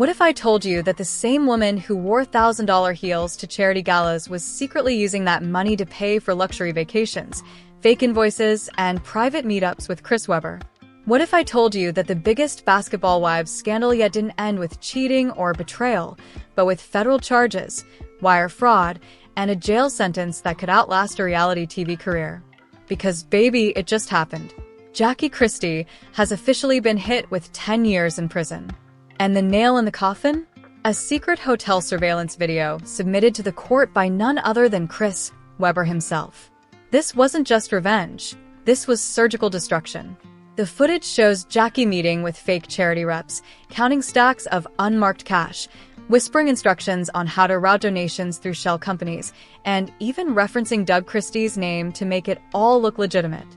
What if I told you that the same woman who wore $1,000 heels to charity galas was secretly using that money to pay for luxury vacations, fake invoices, and private meetups with Chris Webber? What if I told you that the biggest basketball wives scandal yet didn't end with cheating or betrayal, but with federal charges, wire fraud, and a jail sentence that could outlast a reality TV career? Because baby, it just happened. Jackie Christie has officially been hit with 10 years in prison. And the nail in the coffin? A secret hotel surveillance video submitted to the court by none other than Chris Webber himself. This wasn't just revenge. This was surgical destruction. The footage shows Jackie meeting with fake charity reps, counting stacks of unmarked cash, whispering instructions on how to route donations through shell companies, and even referencing Doug Christie's name to make it all look legitimate.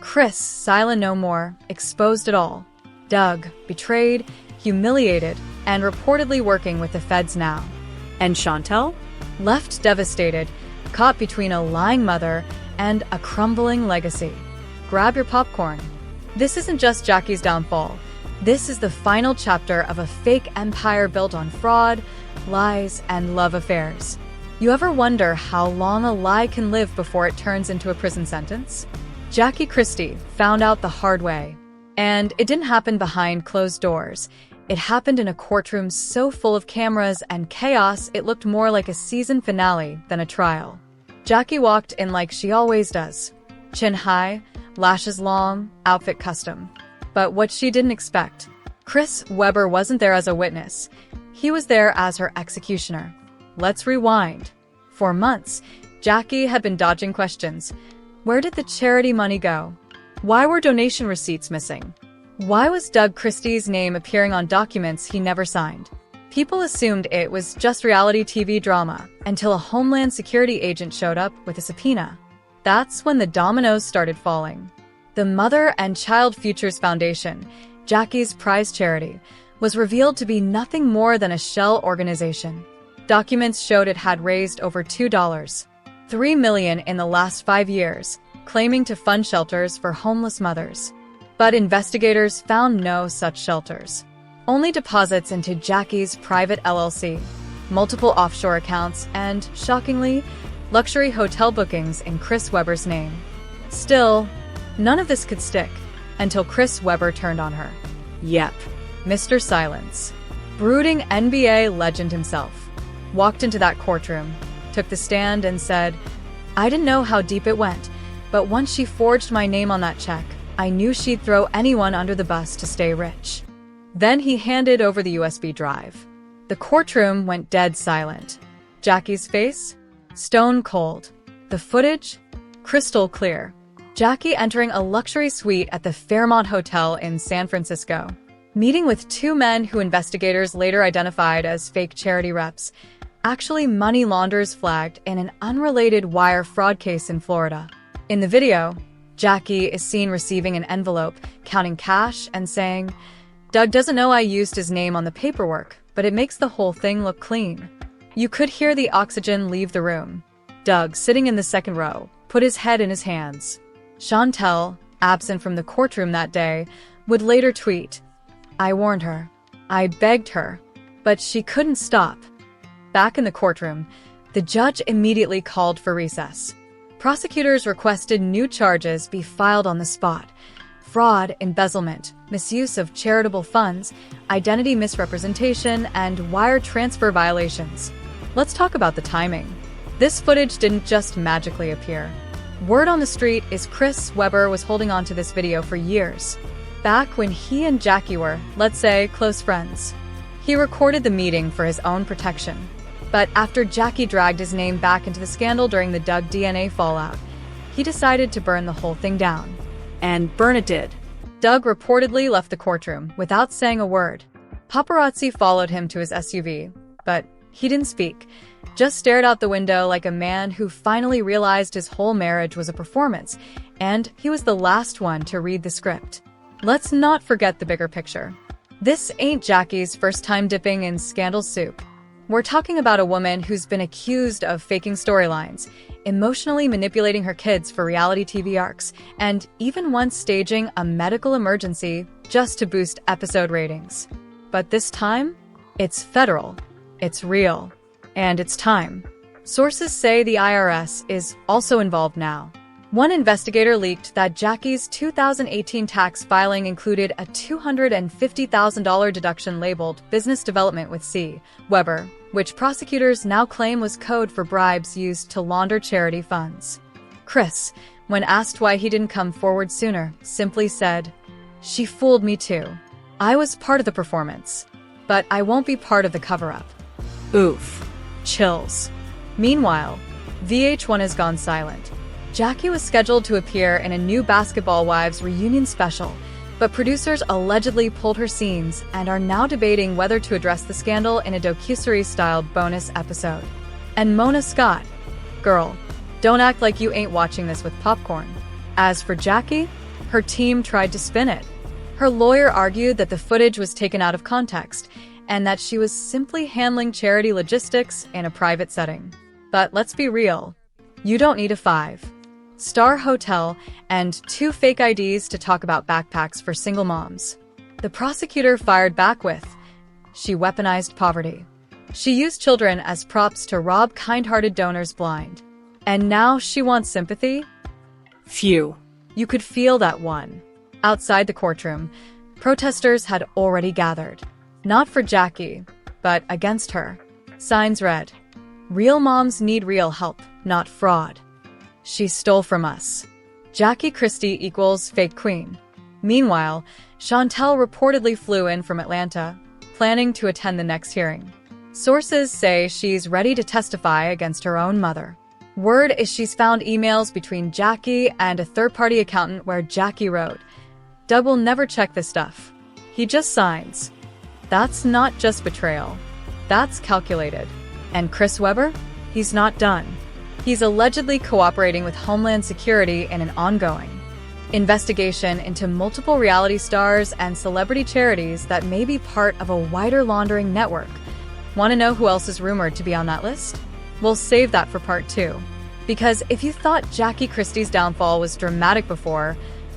Chris, silent no more, exposed it all. Doug, betrayed, humiliated, and reportedly working with the feds now. And Chantel? Left devastated, caught between a lying mother and a crumbling legacy. Grab your popcorn. This isn't just Jackie's downfall. This is the final chapter of a fake empire built on fraud, lies, and love affairs. You ever wonder how long a lie can live before it turns into a prison sentence? Jackie Christie found out the hard way. And it didn't happen behind closed doors. It happened in a courtroom so full of cameras and chaos it looked more like a season finale than a trial. Jackie walked in like she always does. Chin high, lashes long, outfit custom. But what she didn't expect, Chris Webber wasn't there as a witness. He was there as her executioner. Let's rewind. For months, Jackie had been dodging questions. Where did the charity money go? Why were donation receipts missing? Why was Doug Christie's name appearing on documents he never signed? People assumed it was just reality TV drama until a Homeland Security agent showed up with a subpoena. That's when the dominoes started falling. The Mother and Child Futures Foundation, Jackie's prize charity, was revealed to be nothing more than a shell organization. Documents showed it had raised over $3 million in the last 5 years, claiming to fund shelters for homeless mothers. But investigators found no such shelters. Only deposits into Jackie's private LLC, multiple offshore accounts, and, shockingly, luxury hotel bookings in Chris Webber's name. Still, none of this could stick until Chris Webber turned on her. Yep, Mr. Silence. Brooding NBA legend himself. Walked into that courtroom, took the stand and said, "I didn't know how deep it went, but once she forged my name on that check, I knew she'd throw anyone under the bus to stay rich." Then he handed over the USB drive. The courtroom went dead silent. Jackie's face? Stone cold. The footage? Crystal clear. Jackie entering a luxury suite at the Fairmont Hotel in San Francisco, meeting with two men who investigators later identified as fake charity reps, actually money launderers flagged in an unrelated wire fraud case in Florida. In the video, Jackie is seen receiving an envelope, counting cash, and saying, "Doug doesn't know I used his name on the paperwork, but it makes the whole thing look clean." You could hear the oxygen leave the room. Doug, sitting in the second row, put his head in his hands. Chantel, absent from the courtroom that day, would later tweet, "I warned her. I begged her. But she couldn't stop." Back in the courtroom, the judge immediately called for recess. Prosecutors requested new charges be filed on the spot: fraud, embezzlement, misuse of charitable funds, identity misrepresentation, and wire transfer violations. Let's talk about the timing. This footage didn't just magically appear. Word on the street is Chris Webber was holding on to this video for years. Back when he and Jackie were, let's say, close friends. He recorded the meeting for his own protection. But after Jackie dragged his name back into the scandal during the Doug DNA fallout, he decided to burn the whole thing down. And burn it did. Doug reportedly left the courtroom without saying a word. Paparazzi followed him to his SUV, but he didn't speak, just stared out the window like a man who finally realized his whole marriage was a performance, and he was the last one to read the script. Let's not forget the bigger picture. This ain't Jackie's first time dipping in scandal soup. We're talking about a woman who's been accused of faking storylines, emotionally manipulating her kids for reality TV arcs, and even once staging a medical emergency just to boost episode ratings. But this time, It's federal, it's real, and it's time. Sources say the IRS is also involved now. One investigator leaked that Jackie's 2018 tax filing included a $250,000 deduction labeled Business Development with C. Weber, which prosecutors now claim was code for bribes used to launder charity funds. Chris, when asked why he didn't come forward sooner, simply said, "She fooled me too. I was part of the performance, but I won't be part of the cover-up." Oof. Chills. Meanwhile, VH1 has gone silent. Jackie was scheduled to appear in a new Basketball Wives reunion special, but producers allegedly pulled her scenes and are now debating whether to address the scandal in a docuseries-style bonus episode. And Mona Scott, girl, don't act like you ain't watching this with popcorn. As for Jackie, her team tried to spin it. Her lawyer argued that the footage was taken out of context and that she was simply handling charity logistics in a private setting. But let's be real, you don't need a 5-star hotel and 2 fake IDs to talk about backpacks for single moms. The prosecutor fired back with, she weaponized poverty. She used children as props to rob kind-hearted donors blind. And now she wants sympathy? Phew. You could feel that one. Outside the courtroom, protesters had already gathered. Not for Jackie, but against her. Signs read, "Real moms need real help, not fraud. She stole from us. Jackie Christie equals fake queen." Meanwhile, Chantel reportedly flew in from Atlanta, planning to attend the next hearing. Sources say she's ready to testify against her own mother. Word is she's found emails between Jackie and a third-party accountant where Jackie wrote, "Doug will never check this stuff. He just signs." That's not just betrayal. That's calculated. And Chris Weber? He's not done. He's allegedly cooperating with Homeland Security in an ongoing investigation into multiple reality stars and celebrity charities that may be part of a wider laundering network. Want to know who else is rumored to be on that list? We'll save that for part 2. Because if you thought Jackie Christie's downfall was dramatic before,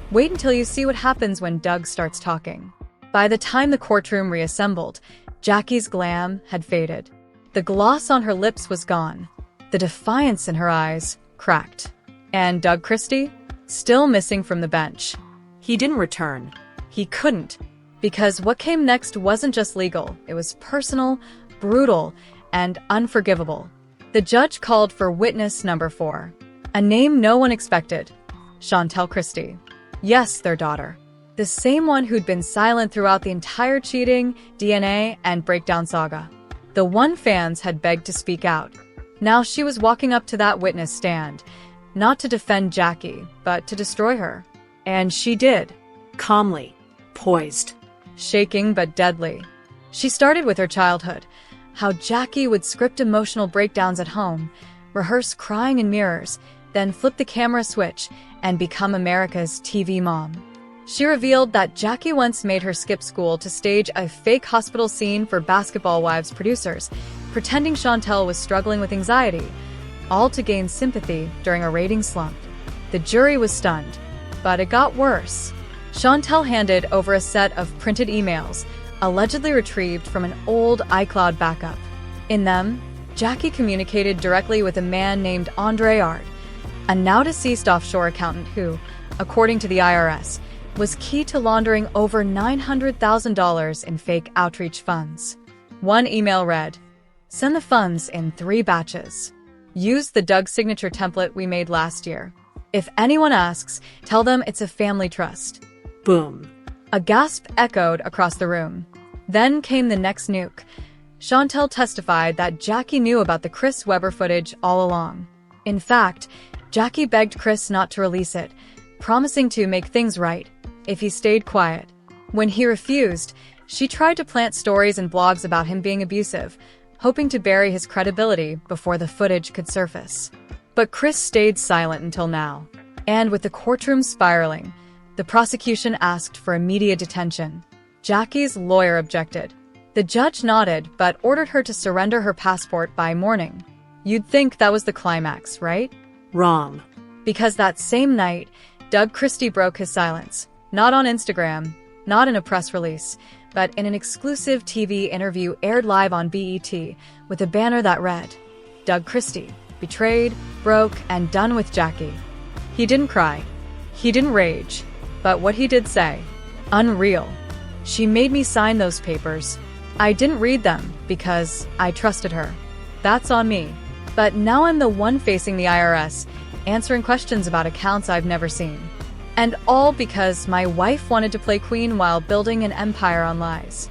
wait until you see what happens when Doug starts talking. By the time the courtroom reassembled, Jackie's glam had faded. The gloss on her lips was gone. The defiance in her eyes cracked. And Doug Christie? Still missing from the bench. He didn't return. He couldn't. Because what came next wasn't just legal. It was personal, brutal, and unforgivable. The judge called for witness number 4. A name no one expected. Chantel Christie. Yes, their daughter. The same one who'd been silent throughout the entire cheating, DNA, and breakdown saga. The one fans had begged to speak out. Now she was walking up to that witness stand, not to defend Jackie, but to destroy her. And she did. Calmly. Poised. Shaking but deadly. She started with her childhood, how Jackie would script emotional breakdowns at home, rehearse crying in mirrors, then flip the camera switch and become America's TV mom. She revealed that Jackie once made her skip school to stage a fake hospital scene for Basketball Wives producers, pretending Chantel was struggling with anxiety, all to gain sympathy during a ratings slump. The jury was stunned, but it got worse. Chantel handed over a set of printed emails, allegedly retrieved from an old iCloud backup. In them, Jackie communicated directly with a man named Andre Ard, a now-deceased offshore accountant who, according to the IRS, was key to laundering over $900,000 in fake outreach funds. One email read, "Send the funds in 3 batches. Use the Doug signature template we made last year. If anyone asks, tell them it's a family trust." Boom. A gasp echoed across the room. Then came the next nuke. Chantel testified that Jackie knew about the Chris Weber footage all along. In fact, Jackie begged Chris not to release it, promising to make things right if he stayed quiet. When he refused, she tried to plant stories and blogs about him being abusive, hoping to bury his credibility before the footage could surface. But Chris stayed silent until now. And with the courtroom spiraling, the prosecution asked for immediate detention. Jackie's lawyer objected. The judge nodded but ordered her to surrender her passport by morning. You'd think that was the climax, right? Wrong. Because that same night, Doug Christie broke his silence. Not on Instagram, Not in a press release, but in an exclusive TV interview aired live on BET with a banner that read, "Doug Christie, betrayed, broke, and done with Jackie." He didn't cry. He didn't rage. But what he did say, unreal. "She made me sign those papers. I didn't read them because I trusted her. That's on me. But now I'm the one facing the IRS, answering questions about accounts I've never seen. And all because my wife wanted to play queen while building an empire on lies."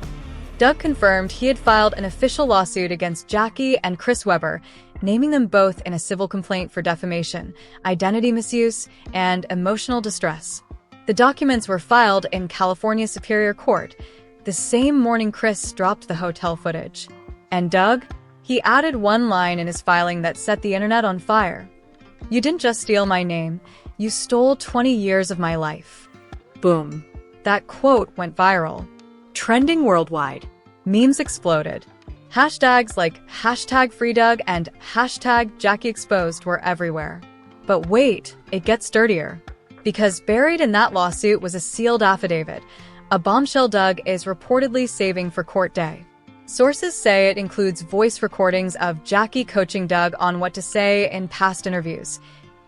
Doug confirmed he had filed an official lawsuit against Jackie and Chris Webber, naming them both in a civil complaint for defamation, identity misuse, and emotional distress. The documents were filed in California Superior Court, the same morning Chris dropped the hotel footage. And Doug? He added one line in his filing that set the internet on fire. "You didn't just steal my name, you stole 20 years of my life." Boom. That quote went viral. Trending worldwide. Memes exploded. Hashtags like #FreeDoug and #JackieExposed were everywhere. But wait, it gets dirtier. Because buried in that lawsuit was a sealed affidavit. A bombshell Doug is reportedly saving for court day. Sources say it includes voice recordings of Jackie coaching Doug on what to say in past interviews,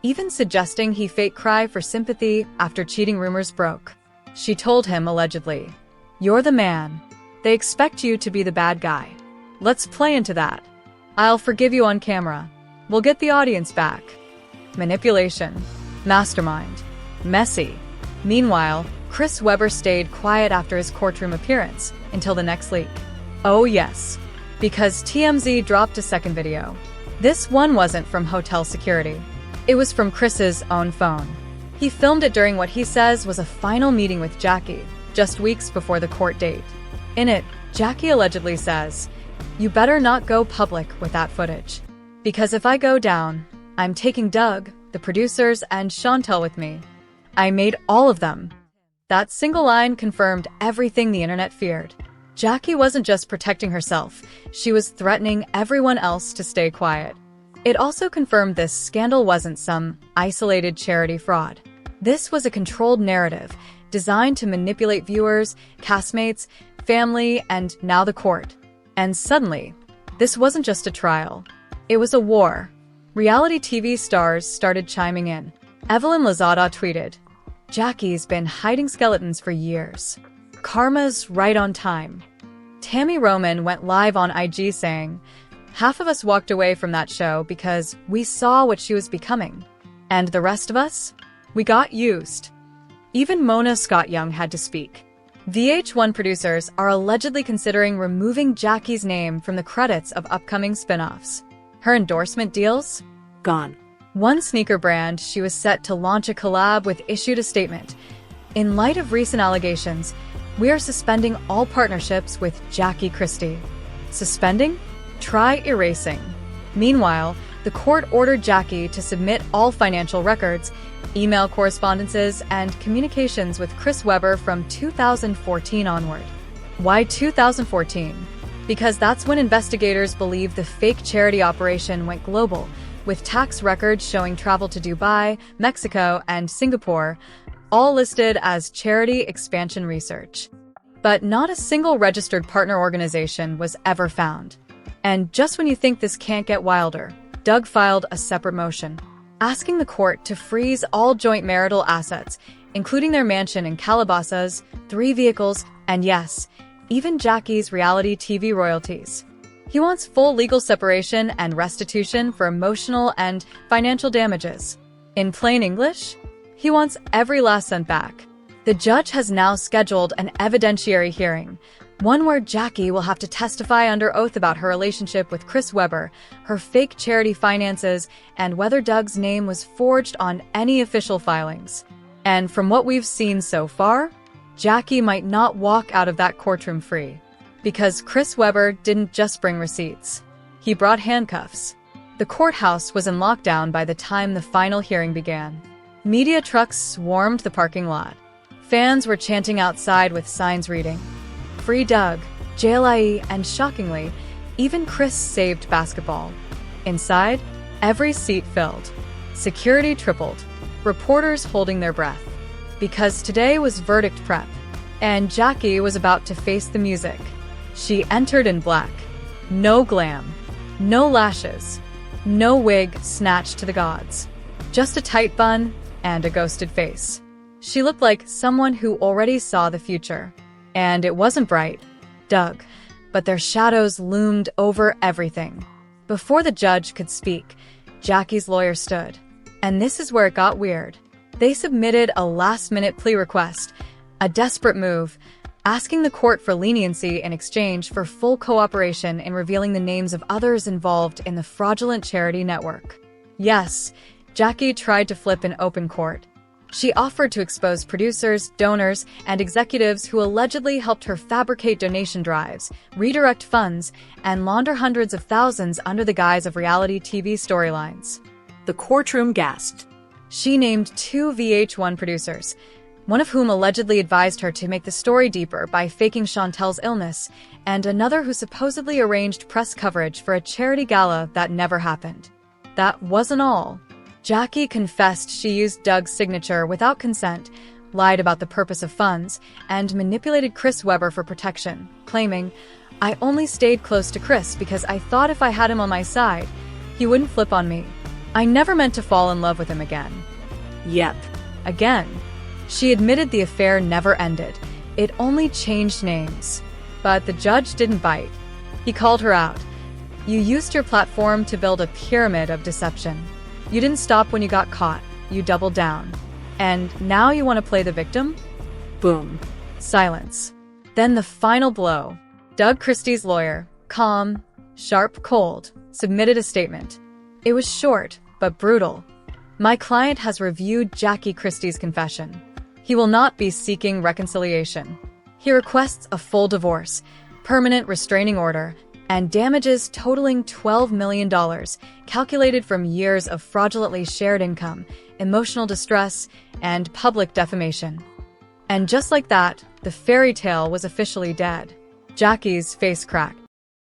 even suggesting he fake cry for sympathy after cheating rumors broke. She told him, allegedly, "You're the man. They expect you to be the bad guy. Let's play into that. I'll forgive you on camera. We'll get the audience back." Manipulation. Mastermind. Messy. Meanwhile, Chris Webber stayed quiet after his courtroom appearance until the next leak. Oh yes, because TMZ dropped a second video. This one wasn't from hotel security. It was from Chris's own phone. He filmed it during what he says was a final meeting with Jackie, just weeks before the court date. In it, Jackie allegedly says, "You better not go public with that footage. Because if I go down, I'm taking Doug, the producers, and Chantel with me. I made all of them." That single line confirmed everything the internet feared. Jackie wasn't just protecting herself, she was threatening everyone else to stay quiet. It also confirmed this scandal wasn't some isolated charity fraud. This was a controlled narrative designed to manipulate viewers, castmates, family, and now the court. And suddenly, this wasn't just a trial. It was a war. Reality TV stars started chiming in. Evelyn Lozada tweeted, "Jackie's been hiding skeletons for years. Karma's right on time." Tammy Roman went live on IG saying, "Half of us walked away from that show because we saw what she was becoming. And the rest of us? We got used." Even Mona Scott Young had to speak. VH1 producers are allegedly considering removing Jackie's name from the credits of upcoming spin-offs. Her endorsement deals? Gone. One sneaker brand she was set to launch a collab with issued a statement. "In light of recent allegations, we are suspending all partnerships with Jackie Christie." Suspending? Try erasing. Meanwhile, the court ordered Jackie to submit all financial records, email correspondences, and communications with Chris Webber from 2014 onward. Why 2014? Because that's when investigators believe the fake charity operation went global, with tax records showing travel to Dubai, Mexico, and Singapore, all listed as charity expansion research. But not a single registered partner organization was ever found. And just when you think this can't get wilder, Doug filed a separate motion, asking the court to freeze all joint marital assets, including their mansion in Calabasas, 3 vehicles, and yes, even Jackie's reality TV royalties. He wants full legal separation and restitution for emotional and financial damages. In plain English, he wants every last cent back. The judge has now scheduled an evidentiary hearing, one where Jackie will have to testify under oath about her relationship with Chris Webber, her fake charity finances, and whether Doug's name was forged on any official filings. And from what we've seen so far, Jackie might not walk out of that courtroom free. Because Chris Webber didn't just bring receipts. He brought handcuffs. The courthouse was in lockdown by the time the final hearing began. Media trucks swarmed the parking lot. Fans were chanting outside with signs reading, "Free Doug, JLIE," and shockingly, even Chris saved basketball. Inside, every seat filled. Security tripled. Reporters holding their breath. Because today was verdict prep. And Jackie was about to face the music. She entered in black. No glam. No lashes. No wig snatched to the gods. Just a tight bun and a ghosted face. She looked like someone who already saw the future. And it wasn't bright, Doug, but their shadows loomed over everything. Before the judge could speak, Jackie's lawyer stood. And this is where it got weird. They submitted a last-minute plea request, a desperate move, asking the court for leniency in exchange for full cooperation in revealing the names of others involved in the fraudulent charity network. Yes, Jackie tried to flip an open court. She offered to expose producers, donors, and executives who allegedly helped her fabricate donation drives, redirect funds, and launder hundreds of thousands under the guise of reality TV storylines. The courtroom gasped. She named 2 VH1 producers, one of whom allegedly advised her to make the story deeper by faking Chantel's illness, and another who supposedly arranged press coverage for a charity gala that never happened. That wasn't all. Jackie confessed she used Doug's signature without consent, lied about the purpose of funds, and manipulated Chris Webber for protection, claiming, "I only stayed close to Chris because I thought if I had him on my side, he wouldn't flip on me. I never meant to fall in love with him again." Yep. Again. She admitted the affair never ended. It only changed names. But the judge didn't bite. He called her out. "You used your platform to build a pyramid of deception. You didn't stop when you got caught. You doubled down. And now you want to play the victim?" Boom. Silence. Then the final blow. Doug Christie's lawyer, calm, sharp, cold, submitted a statement. It was short, but brutal. "My client has reviewed Jackie Christie's confession. He will not be seeking reconciliation. He requests a full divorce, permanent restraining order, and damages totaling $12 million, calculated from years of fraudulently shared income, emotional distress, and public defamation." And just like that, the fairy tale was officially dead. Jackie's face cracked.